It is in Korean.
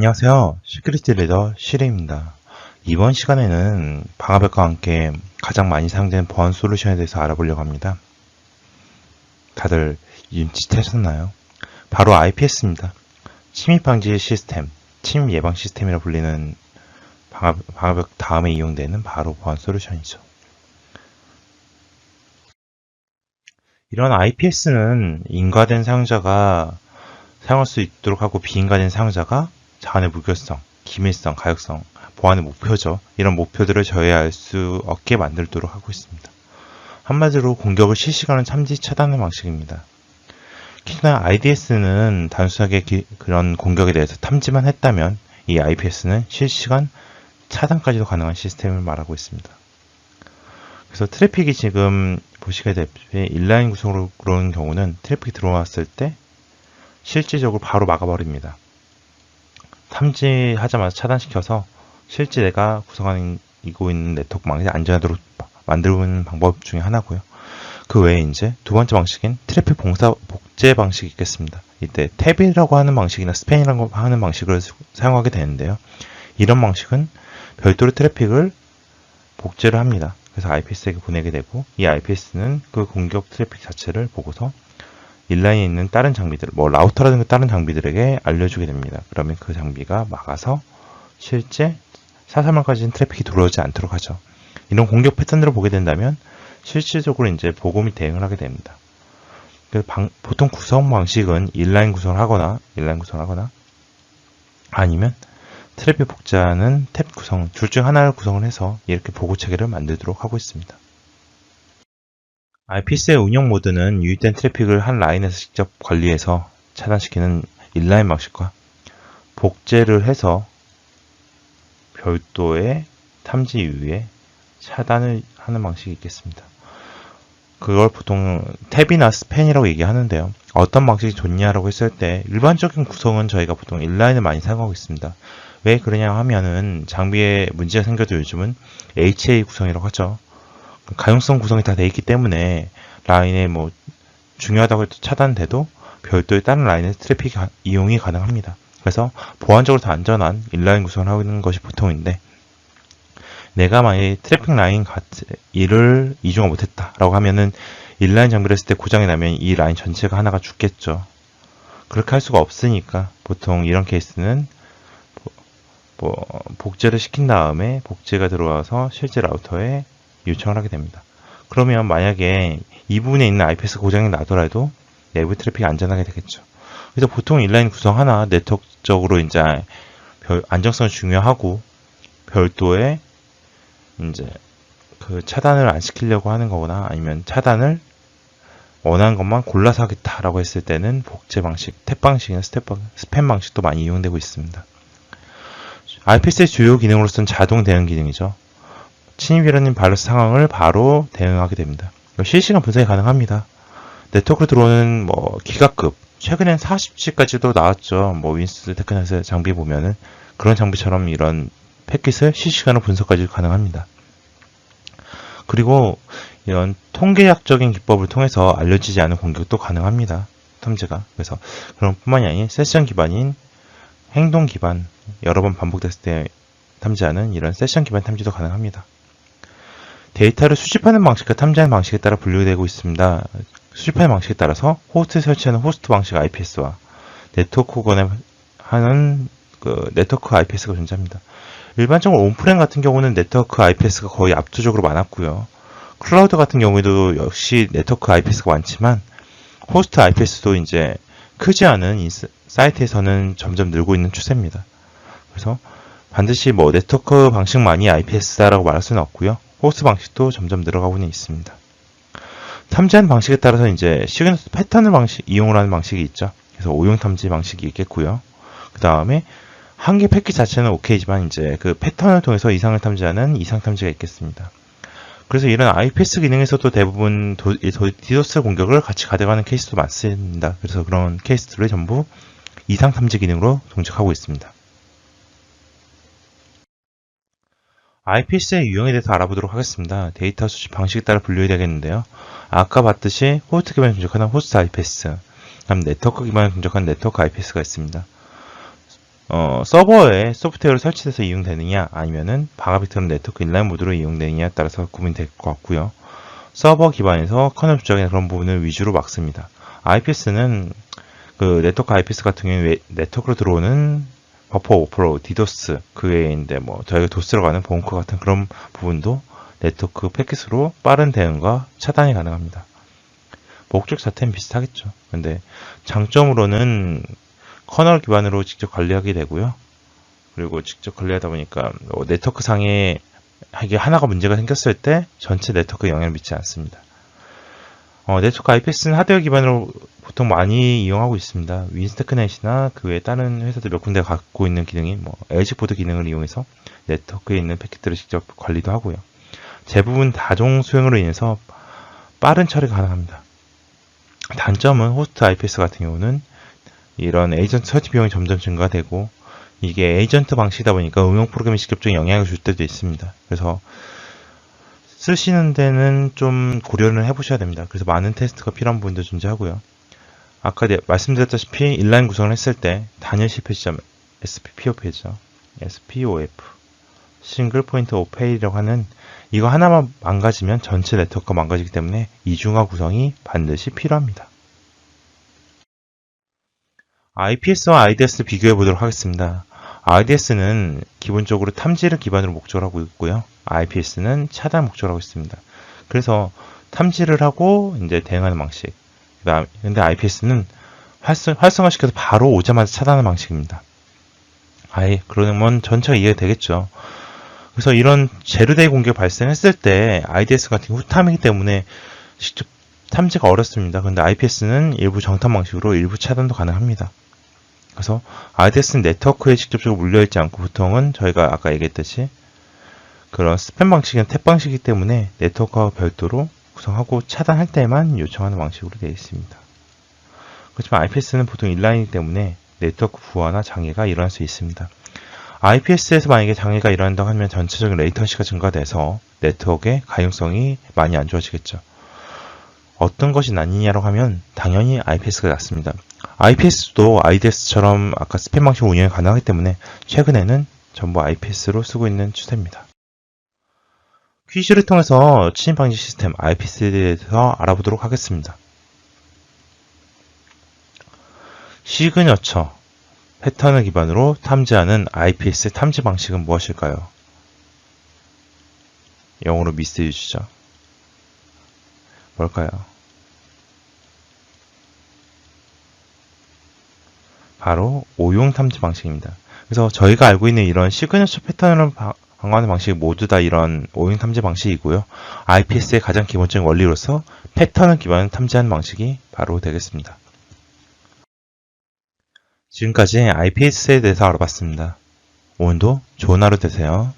안녕하세요. 시큐리티 리더 시리입니다. 이번 시간에는 방화벽과 함께 가장 많이 사용되는 보안 솔루션에 대해서 알아보려고 합니다. 다들 눈치채셨나요? 바로 IPS입니다. 침입 방지 시스템, 침입 예방 시스템이라 불리는 방화벽 다음에 이용되는 바로 보안 솔루션이죠. 이런 IPS는 인가된 사용자가 사용할 수 있도록 하고 비인가된 사용자가 자원의 무결성, 기밀성, 가역성, 보안의 목표죠. 이런 목표들을 저해할 수 없게 만들도록 하고 있습니다. 한마디로 공격을 실시간으로 탐지 차단하는 방식입니다. 특히나 IDS는 단순하게 그런 공격에 대해서 탐지만 했다면 이 IPS는 실시간 차단까지도 가능한 시스템을 말하고 있습니다. 그래서 트래픽이 지금 보시게 될 인라인 구성으로 그런 경우는 트래픽이 들어왔을 때 실질적으로 바로 막아버립니다. 탐지하자마자 차단시켜서 실제 내가 구성하고 있는 네트워크 안전하도록 만들는 방법 중에 하나고요. 그 외에 이제 두 번째 방식인 트래픽 복제 방식이 있겠습니다. 이때 탭이라고 하는 방식이나 스팬이라고 하는 방식을 사용하게 되는데요. 이런 방식은 별도로 트래픽을 복제를 합니다. 그래서 IPS에게 보내게 되고 이 IPS는 그 공격 트래픽 자체를 보고서 인라인에 있는 다른 장비들, 라우터라든가 다른 장비들에게 알려주게 됩니다. 그러면 그 장비가 막아서 실제 사설망까지는 트래픽이 들어오지 않도록 하죠. 이런 공격 패턴들을 보게 된다면 실질적으로 이제 보고 및 대응을 하게 됩니다. 보통 구성 방식은 인라인 구성을 하거나 아니면 트래픽 복제하는 탭 구성, 둘 중 하나를 구성을 해서 이렇게 보고 체계를 만들도록 하고 있습니다. IPS의 운영 모드는 유입된 트래픽을 한 라인에서 직접 관리해서 차단시키는 인라인 방식과 복제를 해서 별도의 탐지 이후에 차단을 하는 방식이 있겠습니다. 그걸 보통 탭이나 스팬이라고 얘기하는데요. 어떤 방식이 좋냐라고 했을 때 일반적인 구성은 저희가 보통 인라인을 많이 사용하고 있습니다. 왜 그러냐 하면은 장비에 문제가 생겨도 요즘은 HA 구성이라고 하죠. 가용성 구성이 다 돼 있기 때문에 라인에 중요하다고 해도 차단돼도 별도의 다른 라인의 트래픽 이용이 가능합니다. 그래서 보안적으로 더 안전한 인라인 구성을 하는 것이 보통인데 내가 만약에 트래픽 라인 일을 이중화 못했다라고 하면은 인라인 장비를 했을 때 고장이 나면 이 라인 전체가 하나가 죽겠죠. 그렇게 할 수가 없으니까 보통 이런 케이스는 복제를 시킨 다음에 복제가 들어와서 실제 라우터에 요청을 하게 됩니다. 그러면 만약에 이 부분에 있는 IPS 고장이 나더라도 내부 트래픽이 안전하게 되겠죠. 그래서 보통 인라인 구성 하나 네트워크적으로 이제 안정성이 중요하고 별도의 이제 그 차단을 안 시키려고 하는 거거나 아니면 차단을 원하는 것만 골라서 하겠다라고 했을 때는 복제 방식, 탭 방식이나 스팸 방식도 많이 이용되고 있습니다. IPS의 주요 기능으로서는 자동 대응 기능이죠. 침입이라는 바이러스 상황을 바로 대응하게 됩니다. 실시간 분석이 가능합니다. 네트워크로 들어오는 기가급, 최근엔 40G까지도 나왔죠. 윈스 테크넷의 장비 보면은 그런 장비처럼 이런 패킷을 실시간으로 분석까지 가능합니다. 그리고 이런 통계학적인 기법을 통해서 알려지지 않은 공격도 가능합니다. 탐지가. 그래서 그런 뿐만이 아닌 세션 기반인 행동 기반, 여러 번 반복됐을 때 탐지하는 이런 세션 기반 탐지도 가능합니다. 데이터를 수집하는 방식과 탐지하는 방식에 따라 분류되고 있습니다. 수집하는 방식에 따라서 호스트에 설치하는 호스트 방식 IPS와 네트워크 하는 네트워크 IPS가 존재합니다. 일반적으로 온프렘 같은 경우는 네트워크 IPS가 거의 압도적으로 많았고요. 클라우드 같은 경우에도 역시 네트워크 IPS가 많지만 호스트 IPS도 이제 크지 않은 사이트에서는 점점 늘고 있는 추세입니다. 그래서 반드시 네트워크 방식만이 IPS다라고 말할 수는 없고요. 호스트 방식도 점점 늘어가고는 있습니다. 탐지하는 방식에 따라서 이제 시그너스 패턴을 이용을 하는 방식이 있죠. 그래서 오용 탐지 방식이 있겠고요. 그 다음에 한 개 패킷 자체는 오케이지만 이제 그 패턴을 통해서 이상을 탐지하는 이상 탐지가 있겠습니다. 그래서 이런 IPS 기능에서도 대부분 디도스 공격을 같이 가져가는 케이스도 많습니다. 그래서 그런 케이스들을 전부 이상 탐지 기능으로 동작하고 있습니다. IPS의 유형에 대해서 알아보도록 하겠습니다. 데이터 수집 방식에 따라 분류해야 되겠는데요. 아까 봤듯이 호스트 기반을 분석하는 호스트 IPS, 그다음 네트워크 기반을 분석하는 네트워크 IPS가 있습니다. 서버에 소프트웨어로 설치돼서 이용되느냐 아니면은 바가비트론 네트워크 인라인 모드로 이용되느냐에 따라서 구분될 것 같고요. 서버 기반에서 커널 조작이나 그런 부분을 위주로 막습니다. IPS는 그 네트워크 IPS 같은 경우에 네트워크로 들어오는 버퍼 오버플로우, 디도스, 그 외에인데 뭐 저희가 도스로 가는 본크 같은 그런 부분도 네트워크 패킷으로 빠른 대응과 차단이 가능합니다. 목적 자체는 비슷하겠죠. 근데 장점으로는 커널 기반으로 직접 관리하게 되고요. 그리고 직접 관리하다 보니까 네트워크 상에 이게 하나가 문제가 생겼을 때 전체 네트워크에 영향을 미치지 않습니다. 네트워크 IPS는 하드웨어 기반으로 보통 많이 이용하고 있습니다. 윈스테크넷이나 그 외에 다른 회사들 몇 군데 갖고 있는 기능이 뭐 LG보드 기능을 이용해서 네트워크에 있는 패킷들을 직접 관리도 하고요. 대부분 다종 수행으로 인해서 빠른 처리가 가능합니다. 단점은 호스트 IPS 같은 경우는 이런 에이전트 설치 비용이 점점 증가되고 이게 에이전트 방식이다 보니까 응용 프로그램에 직접적인 영향을 줄 때도 있습니다. 그래서 쓰시는 데는 좀 고려를 해보셔야 됩니다. 그래서 많은 테스트가 필요한 부분도 존재하고요. 아까 말씀드렸다시피 인라인 구성을 했을 때 단일 실패 시점 SPOF죠. SPOF 싱글 포인트 오프 페일이라고 하는 이거 하나만 망가지면 전체 네트워크가 망가지기 때문에 이중화 구성이 반드시 필요합니다. IPS와 IDS를 비교해 보도록 하겠습니다. IDS는 기본적으로 탐지를 기반으로 목적을 하고 있고요. IPS는 차단 목적을 하고 있습니다. 그래서 탐지를 하고 이제 대응하는 방식. 근데 IPS는 활성화시켜서 바로 오자마자 차단하는 방식입니다. 그러면 전체가 이해가 되겠죠. 그래서 이런 제로데이 공격 발생했을 때 IDS 같은 경우 후탐이기 때문에 직접 탐지가 어렵습니다. 근데 IPS는 일부 정탐 방식으로 일부 차단도 가능합니다. 그래서 IDS는 네트워크에 직접적으로 물려있지 않고 보통은 저희가 아까 얘기했듯이 그런 스팸 방식이나 탭 방식이기 때문에 네트워크와 별도로 구성하고 차단할 때만 요청하는 방식으로 되어 있습니다. 그렇지만 IPS는 보통 인라인이기 때문에 네트워크 부하나 장애가 일어날 수 있습니다. IPS에서 만약에 장애가 일어난다고 하면 전체적인 레이턴시가 증가돼서 네트워크의 가용성이 많이 안 좋아지겠죠. 어떤 것이 낫느냐라고 하면 당연히 IPS가 낫습니다. IPS도 IDS처럼 아까 스팸 방식 운영이 가능하기 때문에 최근에는 전부 IPS로 쓰고 있는 추세입니다. 퀴즈를 통해서 침입 방지 시스템 IPS에 대해서 알아보도록 하겠습니다. 시그너처 패턴을 기반으로 탐지하는 IPS 탐지 방식은 무엇일까요? 영어로 미스유즈죠. 뭘까요? 바로 오용 탐지 방식입니다. 그래서 저희가 알고 있는 이런 시그너처 패턴을 방어하는 방식이 모두 다 이런 오용 탐지 방식이고요. IPS의 가장 기본적인 원리로서 패턴을 기반으로 탐지하는 방식이 바로 되겠습니다. 지금까지 IPS에 대해서 알아봤습니다. 오늘도 좋은 하루 되세요.